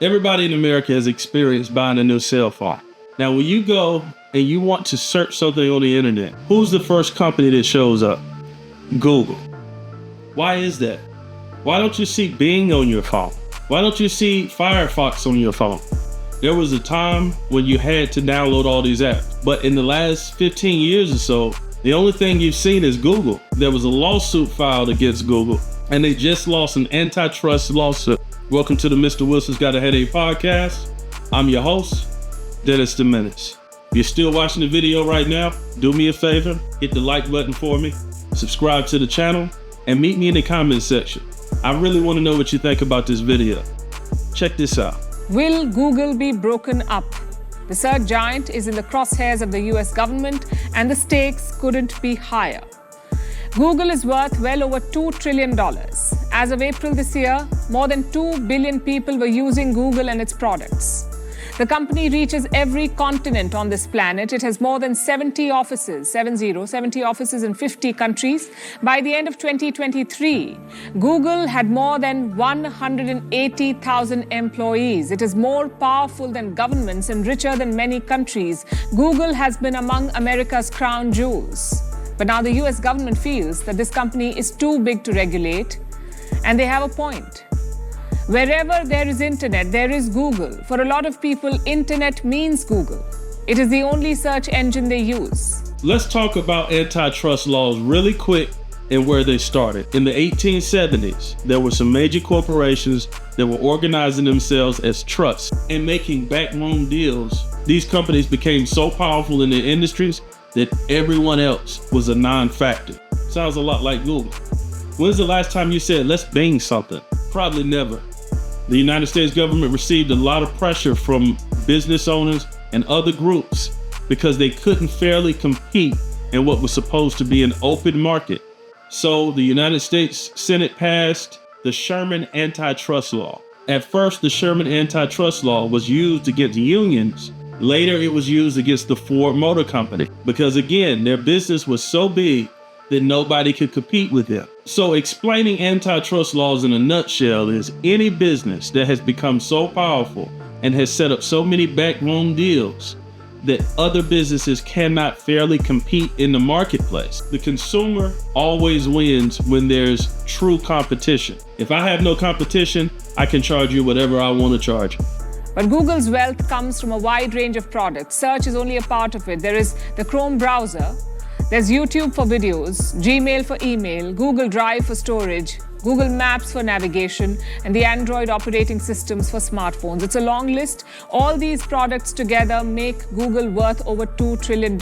Everybody in America has experienced buying a new cell phone. Now, when you go and you want to search something on the internet, who's the first company that shows up? Google. Why is that? Why don't you see Bing on your phone? Why don't you see Firefox on your phone? There was a time when you had to download all these apps, but in the last 15 years or so, the only thing you've seen is Google. There was a lawsuit filed against Google, and they just lost an antitrust lawsuit. Welcome to the Mr. Wilson's Got a Headache podcast. I'm your host, Dennis the Menace. If you're still watching the video right now, do me a favor, hit the like button for me, subscribe to the channel, and meet me in the comment section. I really want to know what you think about this video. Check this out. Will Google be broken up? The search giant is in the crosshairs of the US government, and the stakes couldn't be higher. Google is worth well over $2 trillion. As of April this year, more than 2 billion people were using Google and its products. The company reaches every continent on this planet. It has more than 70 offices, 70 offices in 50 countries. By the end of 2023, Google had more than 180,000 employees. It is more powerful than governments and richer than many countries. Google has been among America's crown jewels. But now the US government feels that this company is too big to regulate, and they have a point. Wherever there is internet, there is Google. For a lot of people, internet means Google. It is the only search engine they use. Let's talk about antitrust laws really quick and where they started. In the 1870s, there were some major corporations that were organizing themselves as trusts and making backroom deals. These companies became so powerful in their industries that everyone else was a non-factor. Sounds a lot like Google. When's the last time you said, let's Bing something? Probably never. The United States government received a lot of pressure from business owners and other groups because they couldn't fairly compete in what was supposed to be an open market. So the United States Senate passed the Sherman Antitrust Law. At first, the Sherman Antitrust Law was used against unions. Later, it was used against the Ford Motor Company because, again, their business was so big that nobody could compete with them. So explaining antitrust laws in a nutshell is any business that has become so powerful and has set up so many backroom deals that other businesses cannot fairly compete in the marketplace. The consumer always wins when there's true competition. If I have no competition, I can charge you whatever I want to charge you. But Google's wealth comes from a wide range of products. Search is only a part of it. There is the Chrome browser, there's YouTube for videos, Gmail for email, Google Drive for storage, Google Maps for navigation, and the Android operating systems for smartphones. It's a long list. All these products together make Google worth over $2 trillion.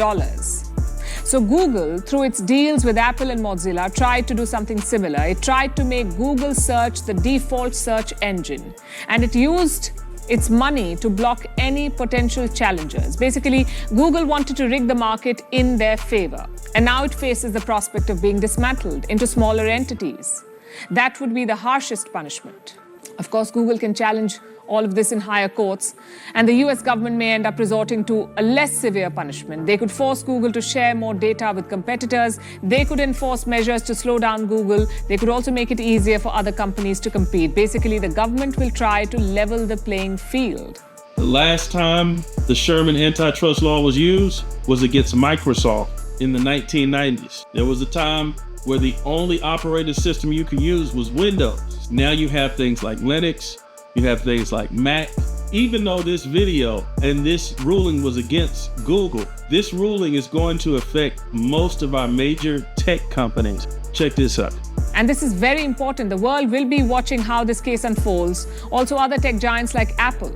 So Google, through its deals with Apple and Mozilla, tried to do something similar. It tried to make Google search the default search engine, and it used its money to block any potential challengers. Basically, Google wanted to rig the market in their favor. And now it faces the prospect of being dismantled into smaller entities. That would be the harshest punishment. Of course, Google can challenge all of this in higher courts, and the US government may end up resorting to a less severe punishment. They could force Google to share more data with competitors. They could enforce measures to slow down Google. They could also make it easier for other companies to compete. Basically, the government will try to level the playing field. The last time the Sherman Antitrust Law was used was against Microsoft in the 1990s. There was a time where the only operating system you could use was Windows. Now you have things like Linux, you have things like Mac. Even though this video and this ruling was against Google, this ruling is going to affect most of our major tech companies. Check this out. And this is very important. The world will be watching how this case unfolds. Also, other tech giants like Apple,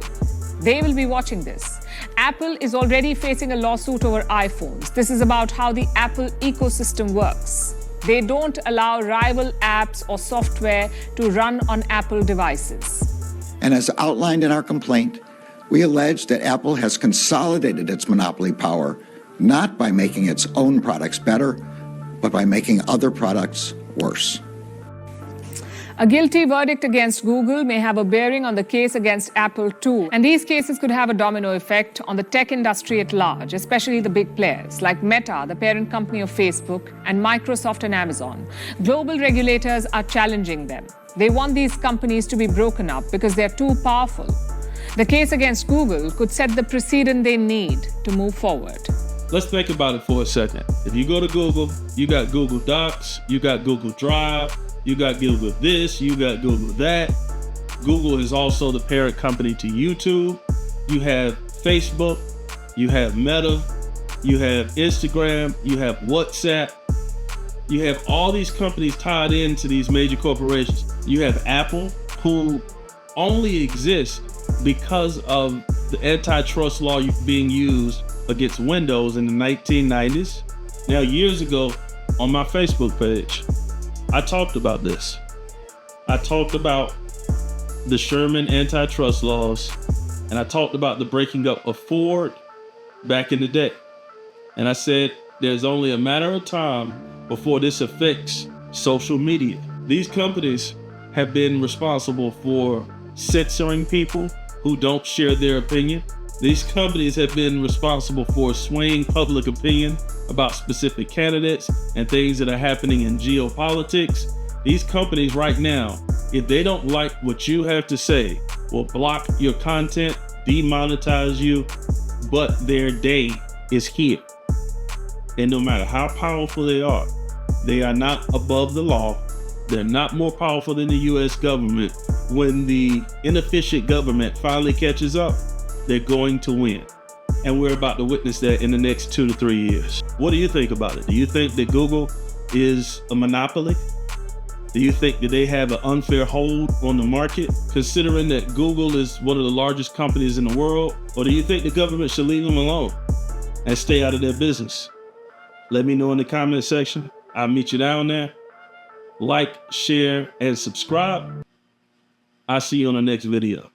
they will be watching this. Apple is already facing a lawsuit over iPhones. This is about how the Apple ecosystem works. They don't allow rival apps or software to run on Apple devices. And as outlined in our complaint, we allege that Apple has consolidated its monopoly power, not by making its own products better, but by making other products worse. A guilty verdict against Google may have a bearing on the case against Apple too. And these cases could have a domino effect on the tech industry at large, especially the big players like Meta, the parent company of Facebook, and Microsoft and Amazon. Global regulators are challenging them. They want these companies to be broken up because they're too powerful. The case against Google could set the precedent they need to move forward. Let's think about it for a second. If you go to Google, you got Google Docs, you got Google Drive, you got Google this, you got Google that. Google is also the parent company to YouTube. You have Facebook, you have Meta, you have Instagram, you have WhatsApp. You have all these companies tied into these major corporations. You have Apple, who only exists because of the antitrust law being used against Windows in the 1990s. Now, years ago, on my Facebook page, I talked about this. I talked about the Sherman antitrust laws, and I talked about the breaking up of Ford back in the day. And I said, there's only a matter of time before this affects social media. These companies have been responsible for censoring people who don't share their opinion. These companies have been responsible for swaying public opinion about specific candidates and things that are happening in geopolitics. These companies right now, if they don't like what you have to say, will block your content, demonetize you, but their day is here. And no matter how powerful they are not above the law. They're not more powerful than the US government. When the inefficient government finally catches up, they're going to win. And we're about to witness that in the next 2 to 3 years. What do you think about it? Do you think that Google is a monopoly? Do you think that they have an unfair hold on the market, considering that Google is one of the largest companies in the world? Or do you think the government should leave them alone and stay out of their business? Let me know in the comment section. I'll meet you down there. Like, share, and subscribe. I'll see you on the next video.